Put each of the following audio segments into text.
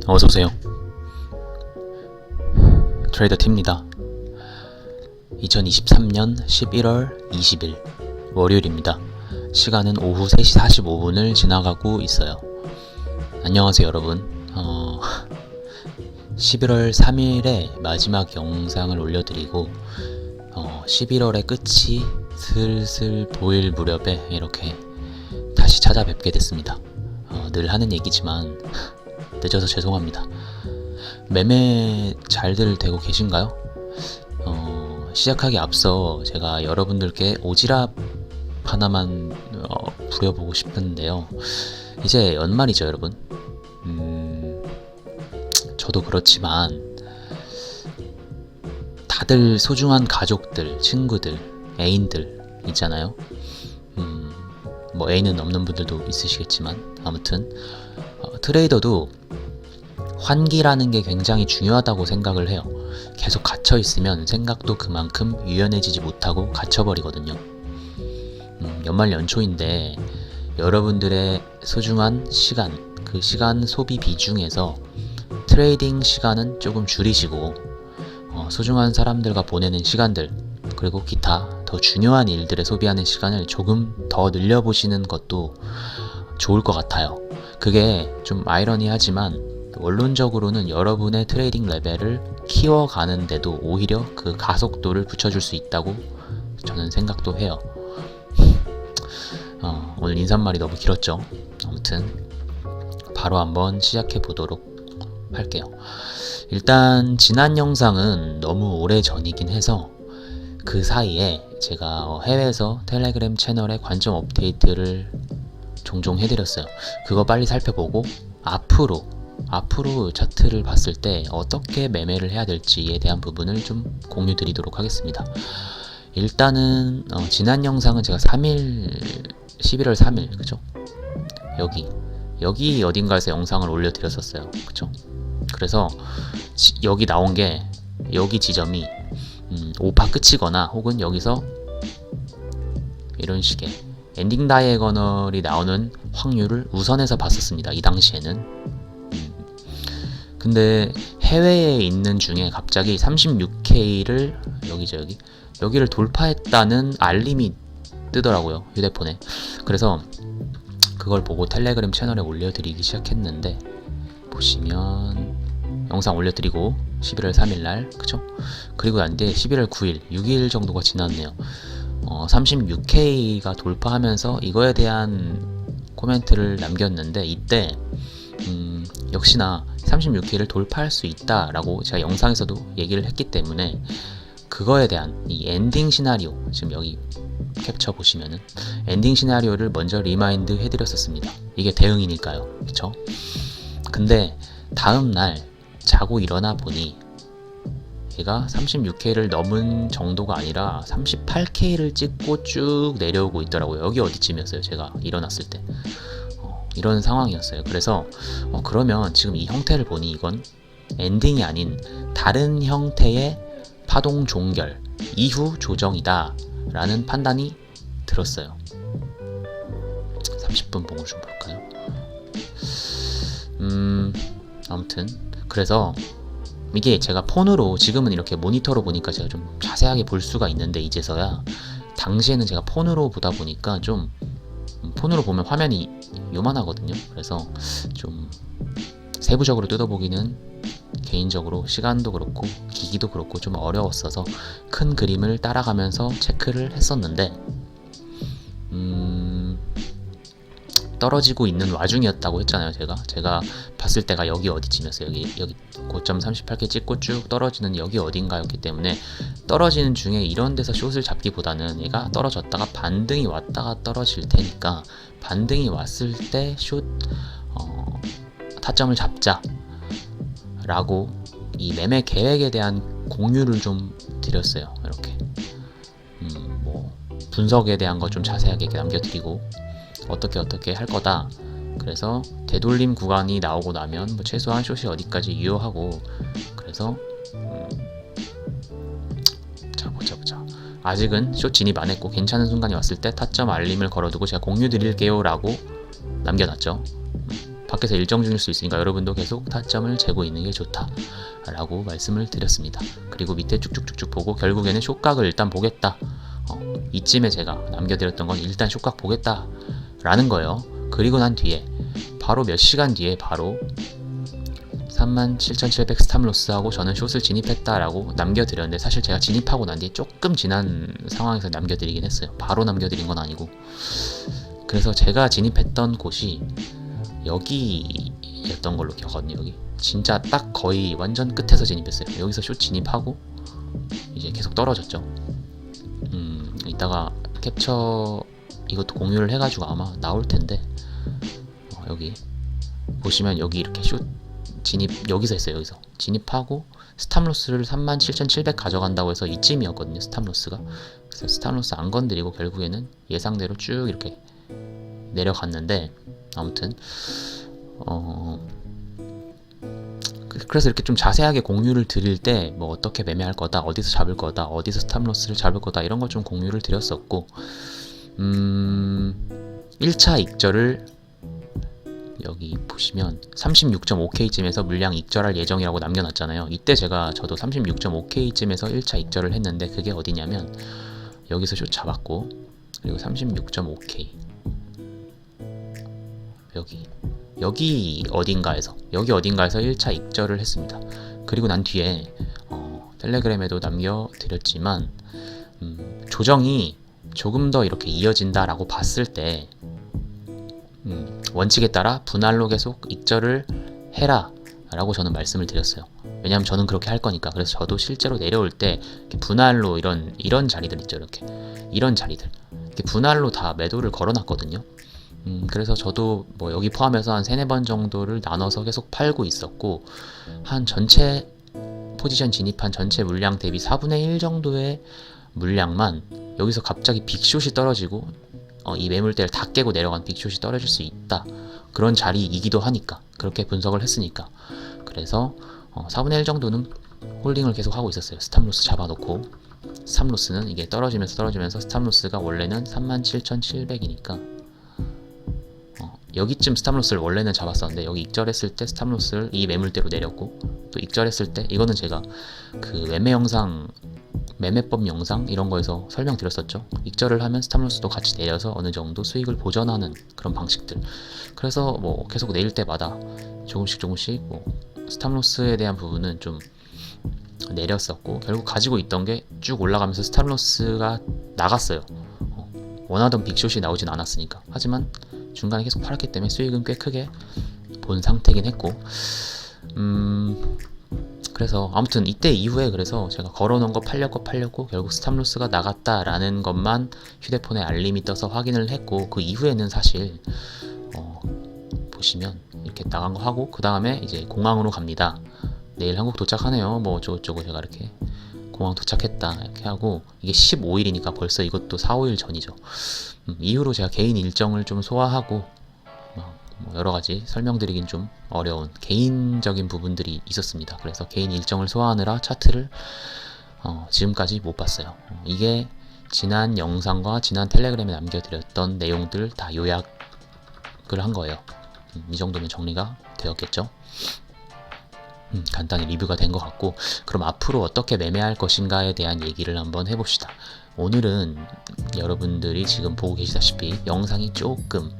어서오세요. 트레이더 T입니다. 2023년 11월 20일 월요일입니다. 시간은 오후 3시 45분을 지나가고 있어요. 안녕하세요 여러분. 11월 3일에 마지막 영상을 올려드리고 11월의 끝이 슬슬 보일 무렵에 이렇게 다시 찾아뵙게 됐습니다. 늘 하는 얘기지만 늦어서 죄송합니다. 매매 잘들 되고 계신가요? 시작하기 앞서 제가 여러분들께 오지랖 하나만 부려보고 싶은데요. 이제 연말이죠 여러분. 저도 그렇지만 다들 소중한 가족들, 친구들, 애인들 있잖아요. 뭐 애인은 없는 분들도 있으시겠지만 아무튼 트레이더도 환기라는 게 굉장히 중요하다고 생각을 해요. 계속 갇혀 있으면 생각도 그만큼 유연해지지 못하고 갇혀버리거든요. 연말 연초인데 여러분들의 소중한 시간, 그 시간 소비 비중에서 트레이딩 시간은 조금 줄이시고 소중한 사람들과 보내는 시간들, 그리고 기타 더 중요한 일들에 소비하는 시간을 조금 더 늘려보시는 것도 좋을 것 같아요. 그게 좀 아이러니하지만 원론적으로는 여러분의 트레이딩 레벨을 키워가는데도 오히려 그 가속도를 붙여줄 수 있다고 저는 생각도 해요. 오늘 인사말이 너무 길었죠. 아무튼 바로 한번 시작해 보도록 할게요. 일단 지난 영상은 너무 오래 전이긴 해서 그 사이에 제가 해외에서 텔레그램 채널의 관점 업데이트를 종종 해드렸어요. 그거 빨리 살펴보고 앞으로 차트를 봤을 때 어떻게 매매를 해야 될지에 대한 부분을 좀 공유 드리도록 하겠습니다. 일단은 지난 영상은 제가 11월 3일 그죠? 여기 어딘가에서 영상을 올려드렸었어요. 그쵸? 그래서 여기 나온 게 여기 지점이 5파 끝이거나 혹은 여기서 이런 식의 엔딩 다이애거널이 나오는 확률을 우선해서 봤었습니다. 이 당시에는. 근데 해외에 있는 중에 갑자기 36K를 여기를 돌파했다는 알림이 뜨더라고요, 휴대폰에. 그래서 그걸 보고 텔레그램 채널에 올려드리기 시작했는데, 보시면 영상 올려드리고 11월 3일날 그쵸? 그리고 난 뒤에 11월 9일 6일 정도가 지났네요. 36K가 돌파하면서 이거에 대한 코멘트를 남겼는데, 이때 역시나 36K를 돌파할 수 있다라고 제가 영상에서도 얘기를 했기 때문에 그거에 대한 이 엔딩 시나리오, 지금 여기 캡처 보시면은 엔딩 시나리오를 먼저 리마인드 해드렸었습니다. 이게 대응이니까요. 그쵸? 근데 다음날 자고 일어나 보니 얘가 36K를 넘은 정도가 아니라 38K를 찍고 쭉 내려오고 있더라고요. 여기 어디쯤이었어요, 제가 일어났을 때. 이런 상황이었어요. 그래서 그러면 지금 이 형태를 보니 이건 엔딩이 아닌 다른 형태의 파동 종결 이후 조정이다 라는 판단이 들었어요. 30분 봉을 좀 볼까요? 아무튼 그래서 이게 제가 폰으로, 지금은 이렇게 모니터로 보니까 제가 좀 자세하게 볼 수가 있는데 이제서야, 당시에는 제가 폰으로 보다 보니까 좀 폰으로 보면 화면이 요만하거든요. 그래서 좀 세부적으로 뜯어보기는 개인적으로 시간도 그렇고 기기도 그렇고 좀 어려웠어서 큰 그림을 따라가면서 체크를 했었는데 떨어지고 있는 와중이었다고 했잖아요. 제가 봤을 때가 여기 어디쯤이었어요. 여기 고점 38K 찍고 쭉 떨어지는 여기 어딘가였기 때문에 떨어지는 중에 이런 데서 숏을 잡기보다는 얘가 떨어졌다가 반등이 왔다가 떨어질 테니까 반등이 왔을 때 숏 타점을 잡자 라고 이 매매 계획에 대한 공유를 좀 드렸어요. 이렇게 뭐 분석에 대한 거 좀 자세하게 남겨드리고 어떻게 할 거다. 그래서 되돌림 구간이 나오고 나면 뭐 최소한 숏이 어디까지 유효하고, 그래서 자 보자. 아직은 숏 진입 안 했고 괜찮은 순간이 왔을 때 타점 알림을 걸어두고 제가 공유 드릴게요 라고 남겨놨죠. 밖에서 일정 중일 수 있으니까 여러분도 계속 타점을 재고 있는 게 좋다 라고 말씀을 드렸습니다. 그리고 밑에 쭉쭉쭉쭉 보고 결국에는 숏각을 일단 보겠다. 이쯤에 제가 남겨드렸던 건 일단 숏각 보겠다 라는 거예요. 그리고 난 뒤에 바로 몇 시간 뒤에 바로 37,700 스탑로스하고 저는 숏을 진입했다라고 남겨드렸는데, 사실 제가 진입하고 난 뒤에 조금 지난 상황에서 남겨드리긴 했어요. 바로 남겨드린 건 아니고. 그래서 제가 진입했던 곳이 여기였던 걸로 기억하거든요. 여기 진짜 딱 거의 완전 끝에서 진입했어요. 여기서 숏 진입하고 이제 계속 떨어졌죠. 이따가 캡처 이것도 공유를 해가지고 아마 나올 텐데, 여기 보시면 여기 이렇게 숏 진입 여기서 했어요. 여기서 진입하고 스탑로스를 37,700 가져간다고 해서 이쯤이었거든요. 스탑로스가. 그래서 스탑로스 안 건드리고 결국에는 예상대로 쭉 이렇게 내려갔는데, 아무튼 그래서 이렇게 좀 자세하게 공유를 드릴 때 뭐 어떻게 매매할 거다, 어디서 잡을 거다, 어디서 스탑로스를 잡을 거다 이런 걸 좀 공유를 드렸었고, 1차 익절을 여기 보시면 36.5K쯤에서 물량 익절할 예정이라고 남겨놨잖아요. 이때 저도 36.5K쯤에서 1차 익절을 했는데, 그게 어디냐면 여기서 숏 잡았고, 그리고 36.5K 여기 어딘가에서 1차 익절을 했습니다. 그리고 난 뒤에 텔레그램에도 남겨드렸지만 조정이 조금 더 이렇게 이어진다라고 봤을 때 원칙에 따라 분할로 계속 익절을 해라 라고 저는 말씀을 드렸어요. 왜냐하면 저는 그렇게 할 거니까. 그래서 저도 실제로 내려올 때 분할로 이런 자리들 있죠. 이런 자리들 이렇게 분할로 다 매도를 걸어놨거든요. 그래서 저도 뭐 여기 포함해서 한 3-4번 정도를 나눠서 계속 팔고 있었고, 한 전체 포지션 진입한 전체 물량 대비 4분의 1 정도의 물량만 여기서 갑자기 빅숏이 떨어지고 이 매물대를 다 깨고 내려간 빅숏이 떨어질 수 있다, 그런 자리이기도 하니까, 그렇게 분석을 했으니까. 그래서 4분의 1 정도는 홀딩을 계속 하고 있었어요. 스탑로스 잡아놓고, 스탑로스는 이게 떨어지면서 스탑로스가 원래는 37,700이니까 여기쯤 스탑로스를 원래는 잡았었는데, 여기 익절했을 때 스탑로스를 이 매물대로 내렸고, 또 익절했을 때 이거는 제가 그 매매법 영상 이런 거에서 설명드렸었죠. 익절을 하면 스탑로스도 같이 내려서 어느 정도 수익을 보전하는 그런 방식들. 그래서 뭐 계속 내릴 때마다 조금씩 뭐 스탑로스에 대한 부분은 좀 내렸었고, 결국 가지고 있던 게 쭉 올라가면서 스탑로스가 나갔어요. 원하던 빅숏이 나오진 않았으니까. 하지만 중간에 계속 팔았기 때문에 수익은 꽤 크게 본 상태긴 했고, 그래서 아무튼 이때 이후에 그래서 제가 걸어놓은 거 팔렸고 결국 스탑로스가 나갔다라는 것만 휴대폰에 알림이 떠서 확인을 했고, 그 이후에는 사실 보시면 이렇게 나간 거 하고, 그 다음에 이제 공항으로 갑니다. 내일 한국 도착하네요. 뭐 어쩌고저쩌고 제가 이렇게 공항 도착했다 이렇게 하고, 이게 15일이니까 벌써 이것도 4-5일 전이죠. 이후로 제가 개인 일정을 좀 소화하고, 뭐 여러가지 설명드리긴 좀 어려운 개인적인 부분들이 있었습니다. 그래서 개인 일정을 소화하느라 차트를 지금까지 못 봤어요. 이게 지난 영상과 지난 텔레그램에 남겨드렸던 내용들 다 요약을 한 거예요. 이 정도면 정리가 되었겠죠. 간단히 리뷰가 된 것 같고, 그럼 앞으로 어떻게 매매할 것인가에 대한 얘기를 한번 해봅시다. 오늘은 여러분들이 지금 보고 계시다시피 영상이 조금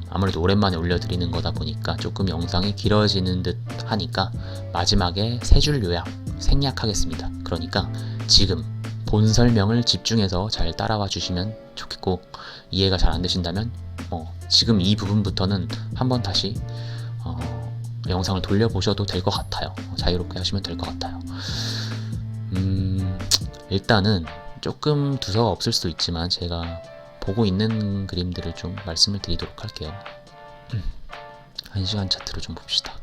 아무래도 오랜만에 올려드리는 거다 보니까 조금 영상이 길어지는 듯 하니까 마지막에 3줄 요약 생략하겠습니다. 그러니까 지금 본 설명을 집중해서 잘 따라와 주시면 좋겠고, 이해가 잘 안 되신다면 지금 이 부분부터는 한번 다시 영상을 돌려보셔도 될 것 같아요. 자유롭게 하시면 될 것 같아요. 일단은 조금 두서가 없을 수도 있지만 제가 보고 있는 그림들을 좀 말씀을 드리도록 할게요. 1시간 차트로 좀 봅시다.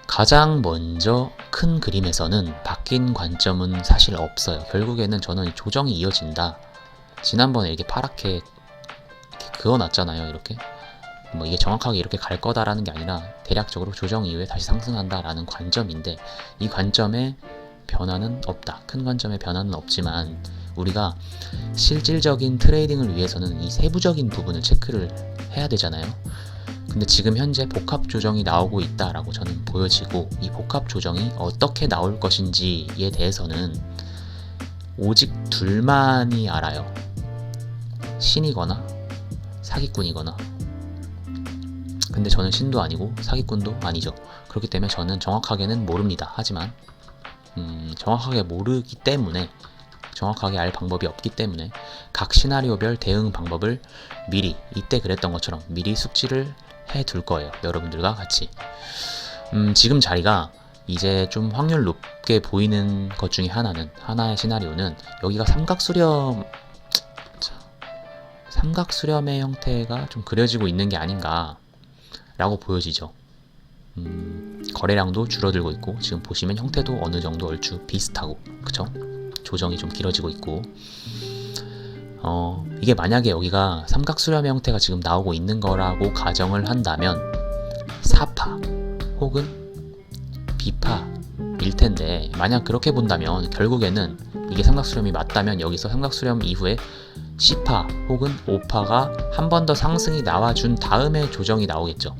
가장 먼저 큰 그림에서는 바뀐 관점은 사실 없어요. 결국에는 저는 조정이 이어진다. 지난번에 이렇게 파랗게 그어놨잖아요. 이렇게 뭐 이게 정확하게 이렇게 갈 거다라는 게 아니라 대략적으로 조정 이후에 다시 상승한다라는 관점인데, 이 관점에 변화는 없다. 큰 관점에 변화는 없지만 우리가 실질적인 트레이딩을 위해서는 이 세부적인 부분을 체크를 해야 되잖아요. 근데 지금 현재 복합 조정이 나오고 있다라고 저는 보여지고, 이 복합 조정이 어떻게 나올 것인지에 대해서는 오직 둘만이 알아요. 신이거나 사기꾼이거나. 근데 저는 신도 아니고 사기꾼도 아니죠. 그렇기 때문에 저는 정확하게는 모릅니다. 하지만 정확하게 모르기 때문에, 정확하게 알 방법이 없기 때문에 각 시나리오별 대응 방법을 미리, 이때 그랬던 것처럼 미리 숙지를 해 둘 거예요. 여러분들과 같이. 지금 자리가 이제 좀 확률 높게 보이는 것 중에 하나의 시나리오는 여기가 삼각수렴의 형태가 좀 그려지고 있는 게 아닌가 라고 보여지죠. 거래량도 줄어들고 있고, 지금 보시면 형태도 어느 정도 얼추 비슷하고, 그쵸? 조정이 좀 길어지고 있고, 이게 만약에 여기가 삼각수렴의 형태가 지금 나오고 있는 거라고 가정을 한다면 4파 혹은 B파일 텐데, 만약 그렇게 본다면 결국에는 이게 삼각수렴이 맞다면 여기서 삼각수렴 이후에 C파 혹은 O파가 한 번 더 상승이 나와준 다음에 조정이 나오겠죠.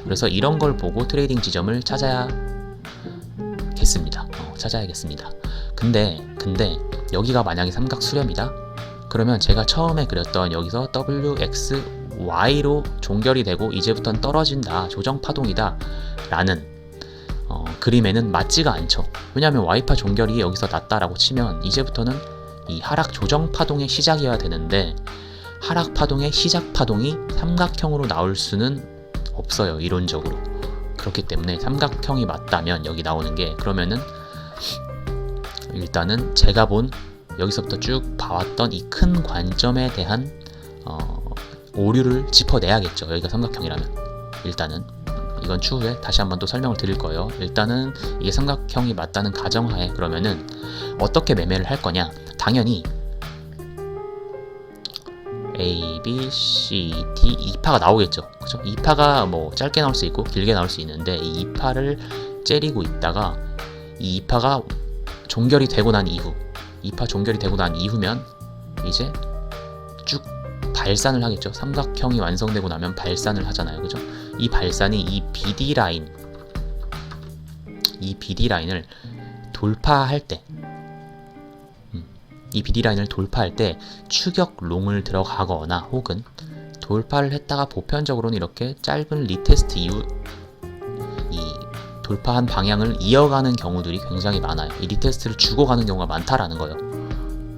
그래서 이런 걸 보고 트레이딩 지점을 찾아야겠습니다. 근데 여기가 만약에 삼각수렴이다? 그러면 제가 처음에 그렸던 여기서 WXY로 종결이 되고 이제부터는 떨어진다, 조정파동이다 라는 그림에는 맞지가 않죠. 왜냐하면 Y파 종결이 여기서 났다라고 치면 이제부터는 이 하락 조정파동의 시작이어야 되는데, 하락파동의 시작파동이 삼각형으로 나올 수는 없어요, 이론적으로. 그렇기 때문에 삼각형이 맞다면 여기 나오는 게, 그러면은 일단은 제가 본 여기서부터 쭉 봐왔던 이 큰 관점에 대한 오류를 짚어내야겠죠. 여기가 삼각형이라면. 일단은 이건 추후에 다시 한번 또 설명을 드릴 거예요. 일단은 이게 삼각형이 맞다는 가정하에 그러면은 어떻게 매매를 할 거냐. 당연히 A, B, C, D 2파가 나오겠죠. 그죠? 2파가 뭐 짧게 나올 수 있고 길게 나올 수 있는데, 이 2파를 째리고 있다가 이 2파가 종결이 되고 난 이후, 2파 종결이 되고 난 이후면 이제 쭉 발산을 하겠죠. 삼각형이 완성되고 나면 발산을 하잖아요. 그죠? 이 발산이 이 BD 라인을 돌파할 때, 이 BD 라인을 돌파할 때 추격 롱을 들어가거나, 혹은 돌파를 했다가 보편적으로는 이렇게 짧은 리테스트 이후 이 돌파한 방향을 이어가는 경우들이 굉장히 많아요. 이 리테스트를 주고 가는 경우가 많다라는 거예요,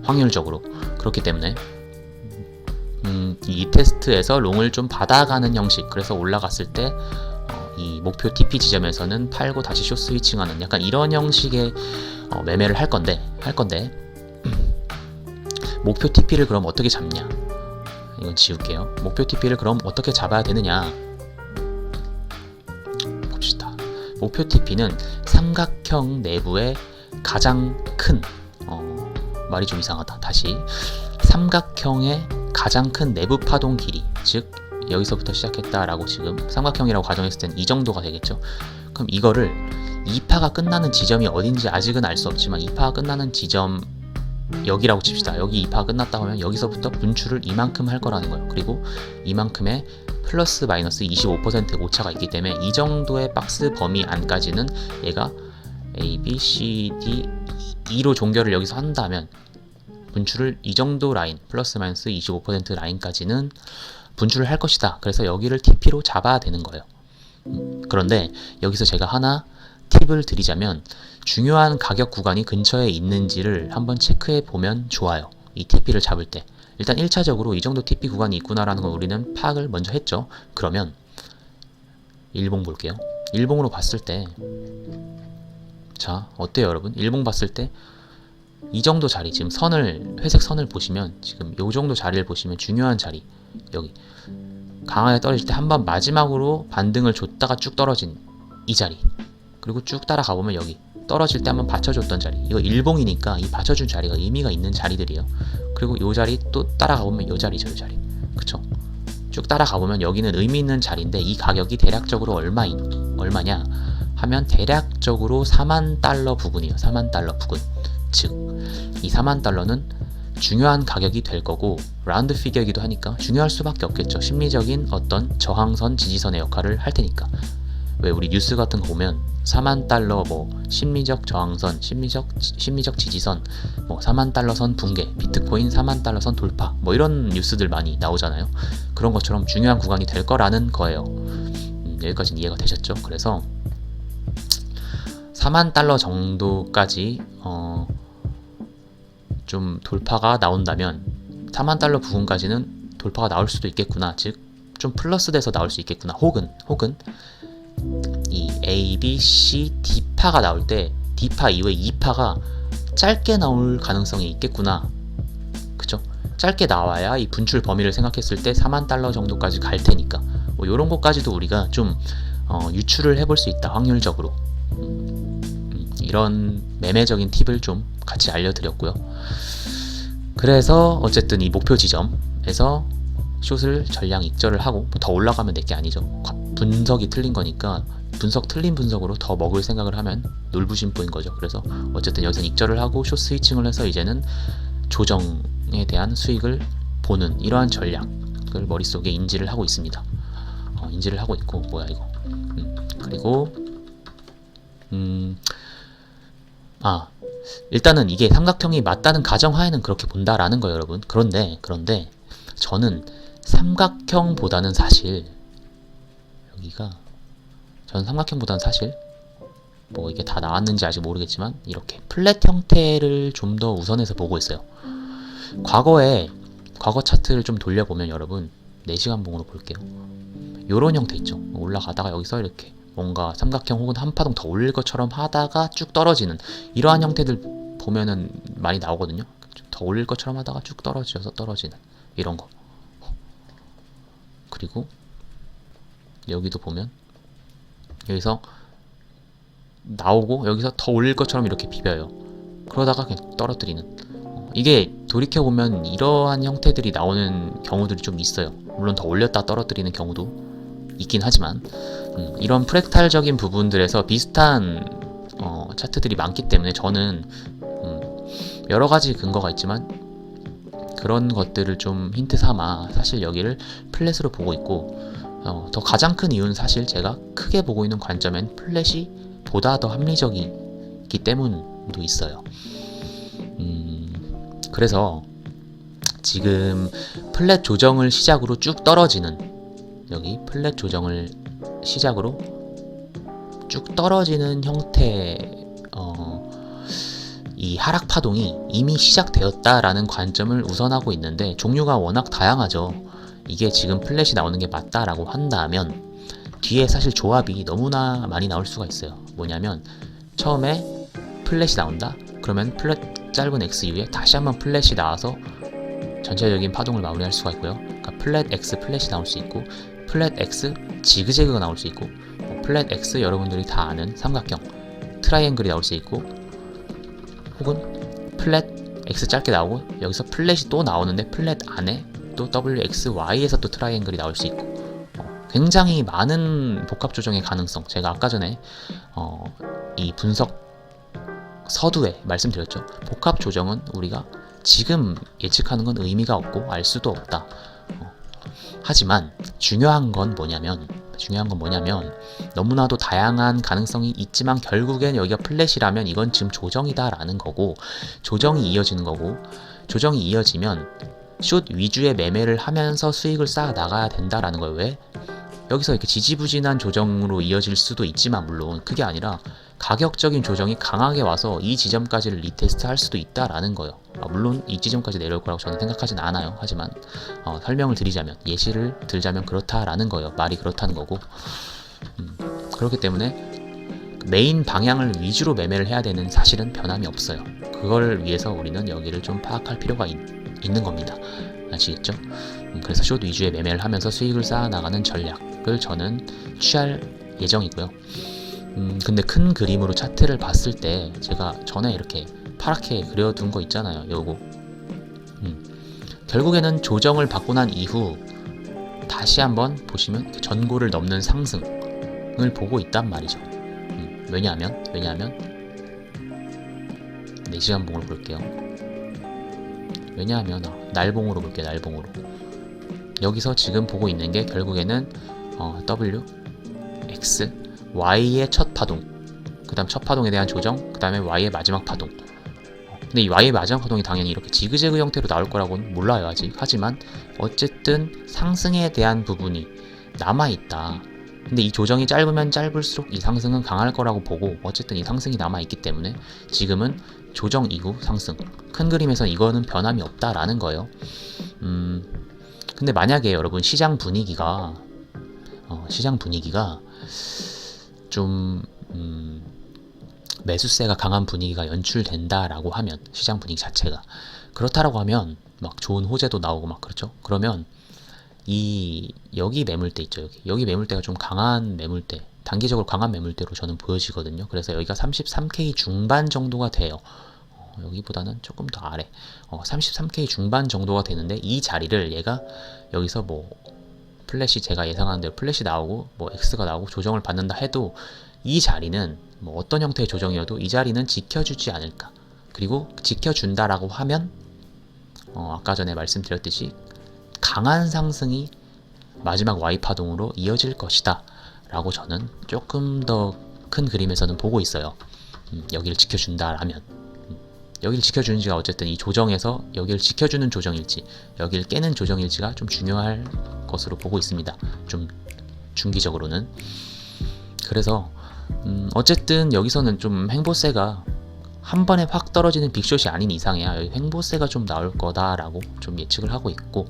확률적으로. 그렇기 때문에 이 리테스트에서 롱을 좀 받아가는 형식, 그래서 올라갔을 때 이 목표 TP 지점에서는 팔고 다시 숏 스위칭하는 약간 이런 형식의 매매를 할 건데 목표 TP를 그럼 어떻게 잡냐? 이건 지울게요. 목표 TP를 그럼 어떻게 잡아야 되느냐? 봅시다. 목표 TP는 삼각형 내부의 가장 큰 말이 좀 이상하다. 다시. 삼각형의 가장 큰 내부 파동 길이, 즉 여기서부터 시작했다라고 지금 삼각형이라고 가정했을 땐 이 정도가 되겠죠. 그럼 이거를 2파가 끝나는 지점이 어딘지 아직은 알 수 없지만, 2파가 끝나는 지점 여기라고 칩시다. 여기 2파가 끝났다고 하면 여기서부터 분출을 이만큼 할 거라는 거예요. 그리고 이만큼의 플러스 마이너스 25% 오차가 있기 때문에 이 정도의 박스 범위 안까지는 얘가 A, B, C, D, E로 종결을 여기서 한다면 분출을 이 정도 라인, 플러스 마이너스 25% 라인까지는 분출을 할 것이다. 그래서 여기를 TP로 잡아야 되는 거예요. 그런데 여기서 제가 하나 팁을 드리자면, 중요한 가격 구간이 근처에 있는지를 한번 체크해 보면 좋아요. 이 TP를 잡을 때 일단 1차적으로 이 정도 TP 구간이 있구나라는 걸 우리는 파악을 먼저 했죠. 그러면 일봉 볼게요. 일봉으로 봤을 때, 자 어때요 여러분? 일봉 봤을 때 이 정도 자리, 지금 회색 선을 보시면, 지금 요 정도 자리를 보시면 중요한 자리, 여기 강하게 떨어질 때 한번 마지막으로 반등을 줬다가 쭉 떨어진 이 자리, 그리고 쭉 따라가 보면 여기 떨어질 때 한번 받쳐줬던 자리, 이거 일봉이니까 이 받쳐준 자리가 의미가 있는 자리들이에요. 그리고 요 자리 또 따라가 보면 요 자리죠, 요 자리. 그쵸? 쭉 따라가 보면 여기는 의미 있는 자리인데, 이 가격이 대략적으로 얼마냐 하면 대략적으로 $40,000 부근이에요. $40,000 부근. 즉 이 $40,000는 중요한 가격이 될 거고 라운드 피겨이기도 하니까 중요할 수밖에 없겠죠. 심리적인 어떤 저항선, 지지선의 역할을 할 테니까. 왜 우리 뉴스 같은 거 보면 4만 달러 뭐 심리적 저항선, 심리적 지지선, 뭐 4만 달러 선 붕괴, 비트코인 4만 달러 선 돌파, 뭐 이런 뉴스들 많이 나오잖아요. 그런 것처럼 중요한 구간이 될 거라는 거예요. 여기까지는 이해가 되셨죠? 그래서 4만 달러 정도까지 좀 돌파가 나온다면 4만 달러 부분까지는 돌파가 나올 수도 있겠구나. 즉 좀 플러스 돼서 나올 수 있겠구나. 혹은 이 A, B, C, D파가 나올 때 D파 이후에 E파가 짧게 나올 가능성이 있겠구나. 그쵸? 짧게 나와야 이 분출 범위를 생각했을 때 4만 달러 정도까지 갈 테니까 뭐 이런 것까지도 우리가 좀 유추를 해볼 수 있다. 확률적으로. 이런 매매적인 팁을 좀 같이 알려드렸고요. 그래서 어쨌든 이 목표 지점에서 숏을 전량 익절을 하고 더 올라가면 될 게 아니죠. 분석이 틀린 거니까 틀린 분석으로 더 먹을 생각을 하면 놀부심보인 거죠. 그래서 어쨌든 여기서 익절을 하고 숏 스위칭을 해서 이제는 조정에 대한 수익을 보는 이러한 전략을 머릿속에 인지를 하고 있습니다. 인지를 하고 있고 뭐야 이거. 그리고 일단은 이게 삼각형이 맞다는 가정하에는 그렇게 본다라는 거예요, 여러분. 그런데 저는 삼각형보다는 사실 저는 삼각형보다는 사실 뭐 이게 다 나왔는지 아직 모르겠지만 이렇게 플랫 형태를 좀 더 우선해서 보고 있어요. 과거 차트를 좀 돌려보면 여러분 4시간 봉으로 볼게요. 요런 형태 있죠. 올라가다가 여기서 이렇게 뭔가 삼각형 혹은 한파동 더 올릴 것처럼 하다가 쭉 떨어지는 이러한 형태들 보면은 많이 나오거든요. 더 올릴 것처럼 하다가 쭉 떨어져서 떨어지는 이런 거. 그리고 여기도 보면 여기서 나오고 여기서 더 올릴 것처럼 이렇게 비벼요. 그러다가 그냥 떨어뜨리는. 이게 돌이켜보면 이러한 형태들이 나오는 경우들이 좀 있어요. 물론 더 올렸다 떨어뜨리는 경우도 있긴 하지만 이런 프랙탈적인 부분들에서 비슷한 차트들이 많기 때문에 저는 여러가지 근거가 있지만 그런 것들을 좀 힌트 삼아 사실 여기를 플랫으로 보고 있고 더 가장 큰 이유는 사실 제가 크게 보고 있는 관점엔 플랫이 보다 더 합리적이기 때문도 있어요. 그래서 지금 플랫 조정을 시작으로 쭉 떨어지는 여기 플랫 조정을 시작으로 쭉 떨어지는 형태 이 하락 파동이 이미 시작되었다라는 관점을 우선하고 있는데 종류가 워낙 다양하죠. 이게 지금 플랫이 나오는 게 맞다라고 한다면 뒤에 사실 조합이 너무나 많이 나올 수가 있어요. 뭐냐면 처음에 플랫이 나온다? 그러면 플랫 짧은 X 이후에 다시 한번 플랫이 나와서 전체적인 파동을 마무리할 수가 있고요. 그러니까 플랫 X 플랫이 나올 수 있고 플랫 X 지그재그가 나올 수 있고 플랫 X 여러분들이 다 아는 삼각형 트라이앵글이 나올 수 있고 혹은 플랫 X 짧게 나오고 여기서 플랫이 또 나오는데 플랫 안에 또 WXY에서 또 트라이앵글이 나올 수 있고 굉장히 많은 복합 조정의 가능성 제가 아까 전에 이 분석 서두에 말씀드렸죠. 복합 조정은 우리가 지금 예측하는 건 의미가 없고 알 수도 없다. 하지만 중요한 건 뭐냐면 너무나도 다양한 가능성이 있지만 결국엔 여기가 플랫이라면 이건 지금 조정이다 라는 거고 조정이 이어지는 거고 조정이 이어지면 숏 위주의 매매를 하면서 수익을 쌓아 나가야 된다라는 거예요. 왜? 여기서 이렇게 지지부진한 조정으로 이어질 수도 있지만 물론 그게 아니라 가격적인 조정이 강하게 와서 이 지점까지를 리테스트 할 수도 있다라는 거예요. 물론 이 지점까지 내려올 거라고 저는 생각하진 않아요. 하지만 설명을 드리자면 예시를 들자면 그렇다라는 거예요. 말이 그렇다는 거고 그렇기 때문에 메인 방향을 위주로 매매를 해야 되는 사실은 변함이 없어요. 그걸 위해서 우리는 여기를 좀 파악할 필요가 있는 겁니다. 아시겠죠? 그래서 숏 위주의 매매를 하면서 수익을 쌓아나가는 전략을 저는 취할 예정이고요. 근데 큰 그림으로 차트를 봤을 때 제가 전에 이렇게 파랗게 그려둔 거 있잖아요. 요거 결국에는 조정을 받고 난 이후 다시 한번 보시면 전고를 넘는 상승을 보고 있단 말이죠. 왜냐하면 4시간 봉을 볼게요. 왜냐하면 날봉으로 볼게요. 날봉으로. 여기서 지금 보고 있는 게 결국에는 W, X, Y의 첫 파동, 그 다음 첫 파동에 대한 조정, 그 다음에 Y의 마지막 파동. 근데 이 Y의 마지막 파동이 당연히 이렇게 지그재그 형태로 나올 거라고는 몰라요 아직. 하지만 어쨌든 상승에 대한 부분이 남아있다. 근데 이 조정이 짧으면 짧을수록 이 상승은 강할 거라고 보고, 어쨌든 이 상승이 남아있기 때문에 지금은 조정 이후 상승, 큰 그림에서는 이거는 변함이 없다라는 거예요. 근데 만약에 여러분 시장 분위기가 좀 매수세가 강한 분위기가 연출된다라고 하면, 시장 분위기 자체가 그렇다라고 하면 막 좋은 호재도 나오고 막 그렇죠. 그러면 여기 매물대 있죠. 여기 매물대가 좀 강한 매물대, 단기적으로 강한 매물대로 저는 보여지거든요. 그래서 여기가 33K 중반 정도가 돼요. 여기보다는 조금 더 아래, 33K 중반 정도가 되는데, 이 자리를 얘가 여기서 뭐 플래시, 제가 예상하는 대로 플래시 나오고 뭐 X가 나오고 조정을 받는다 해도, 이 자리는 뭐 어떤 형태의 조정이어도 이 자리는 지켜주지 않을까. 그리고 지켜준다라고 하면 아까 전에 말씀드렸듯이 강한 상승이 마지막 Y파동으로 이어질 것이다 라고 저는 조금 더 큰 그림에서는 보고 있어요. 여기를 지켜준다라면, 여기를 지켜주는지가 어쨌든 이 조정에서 여기를 지켜주는 조정일지 여기를 깨는 조정일지가 좀 중요할 것으로 보고 있습니다. 좀 중기적으로는. 그래서 어쨌든 여기서는 좀 횡보세가 한 번에 확 떨어지는 빅숏이 아닌 이상이야 여기 횡보세가 좀 나올 거다라고 좀 예측을 하고 있고,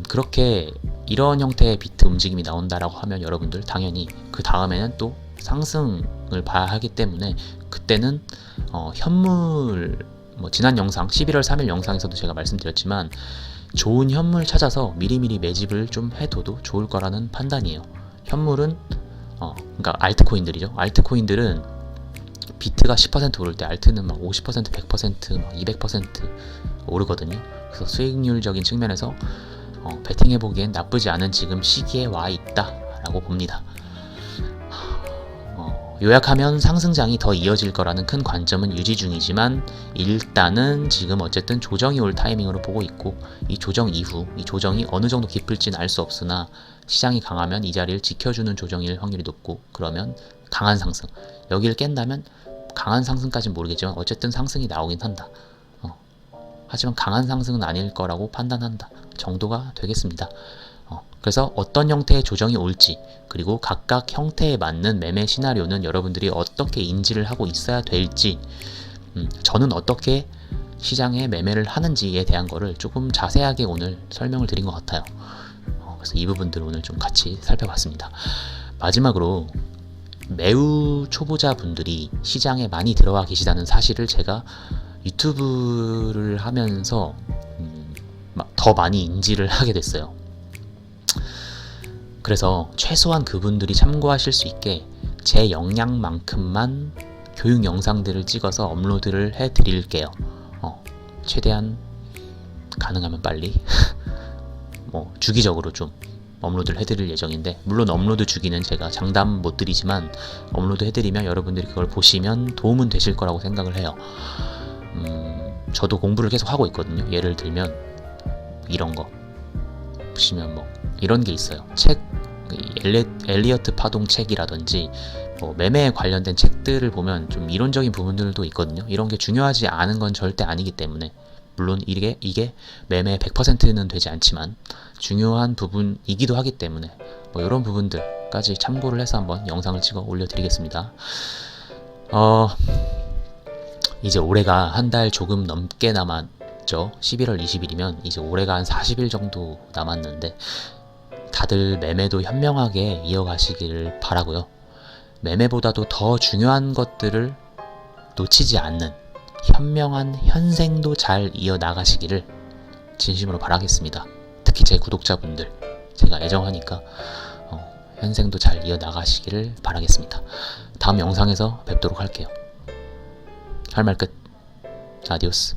그렇게 이런 형태의 비트 움직임이 나온다라고 하면 여러분들 당연히 그 다음에는 또 상승을 봐야 하기 때문에, 그때는 현물, 뭐 지난 영상 11월 3일 영상에서도 제가 말씀드렸지만 좋은 현물 찾아서 미리미리 매집을 좀 해둬도 좋을 거라는 판단이에요. 현물은 그러니까 알트코인들이죠. 알트코인들은 비트가 10% 오를 때 알트는 막 50%, 100%, 막 200% 오르거든요. 그래서 수익률적인 측면에서 베팅해보기엔 나쁘지 않은 지금 시기에 와 있다라고 봅니다. 요약하면 상승장이 더 이어질 거라는 큰 관점은 유지 중이지만, 일단은 지금 어쨌든 조정이 올 타이밍으로 보고 있고, 이 조정 이후 이 조정이 어느 정도 깊을지는 알 수 없으나 시장이 강하면 이 자리를 지켜주는 조정일 확률이 높고, 그러면 강한 상승, 여기를 깬다면 강한 상승까지는 모르겠지만 어쨌든 상승이 나오긴 한다. 하지만 강한 상승은 아닐 거라고 판단한다 정도가 되겠습니다. 그래서 어떤 형태의 조정이 올지, 그리고 각각 형태에 맞는 매매 시나리오는 여러분들이 어떻게 인지를 하고 있어야 될지, 저는 어떻게 시장에 매매를 하는지에 대한 거를 조금 자세하게 오늘 설명을 드린 것 같아요. 그래서 이 부분들 오늘 좀 같이 살펴봤습니다. 마지막으로 매우 초보자 분들이 시장에 많이 들어와 계시다는 사실을 제가 유튜브를 하면서 더 많이 인지를 하게 됐어요. 그래서 최소한 그분들이 참고하실 수 있게 제 역량만큼만 교육 영상들을 찍어서 업로드를 해 드릴게요. 최대한 가능하면 빨리 뭐 주기적으로 좀 업로드를 해드릴 예정인데, 물론 업로드 주기는 제가 장담 못 드리지만 업로드 해드리면 여러분들이 그걸 보시면 도움은 되실 거라고 생각을 해요. 저도 공부를 계속 하고 있거든요. 예를 들면 이런 거 보시면 뭐 이런 게 있어요. 책, 엘리어트 파동 책이라든지 뭐 매매에 관련된 책들을 보면 좀 이론적인 부분들도 있거든요. 이런 게 중요하지 않은 건 절대 아니기 때문에, 물론 이게 매매의 100%는 되지 않지만 중요한 부분이기도 하기 때문에 뭐 이런 부분들까지 참고를 해서 한번 영상을 찍어 올려드리겠습니다. 이제 올해가 한 달 조금 넘게 남았죠. 11월 20일이면 이제 올해가 한 40일 정도 남았는데, 다들 매매도 현명하게 이어가시기를 바라고요. 매매보다도 더 중요한 것들을 놓치지 않는 현명한 현생도 잘 이어나가시기를 진심으로 바라겠습니다. 특히 제 구독자분들 제가 애정하니까 현생도 잘 이어나가시기를 바라겠습니다. 다음 영상에서 뵙도록 할게요. 할 말 끝. 아디오스.